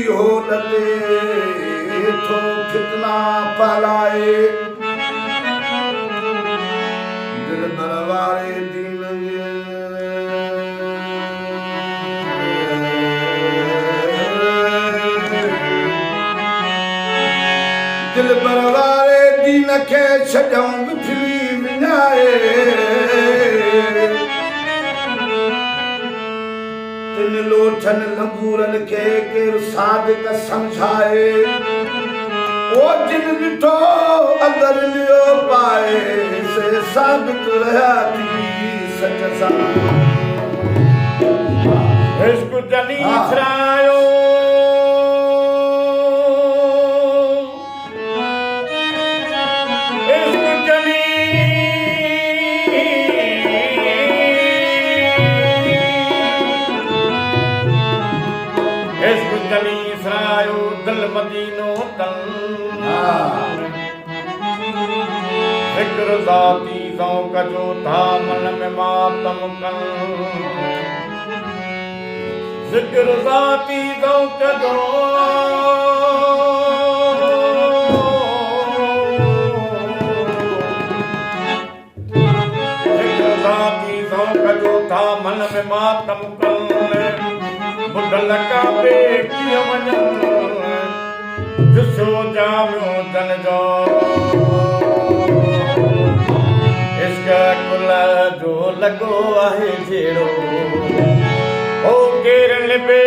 होलते थो कितना फैलाए दिल दरबारे दीन दिल दरबारे दीन के छॾऊं बिठली विञाए तिन लोठन लंगूरन के केर सादिक समझाए ओ जिन ॾिठो अंदर लियो पाए से साबित रहा थी सच सां इश्क जनी छरायो दिल मदीनो तन ज़िक्र ज़ाती ज़ौक़ जो था मन में मातम कन ज़िक्र ज़ाती ज़ौक़ जो ज़िक्र ज़ाती ज़ौक़ जो था मन में मातम कन बुढ़ल काबे कीअं वञनि जुस्सो जामियो तन जो इश्क कुल जो लॻो आहे जहिड़ो ओ केर निबे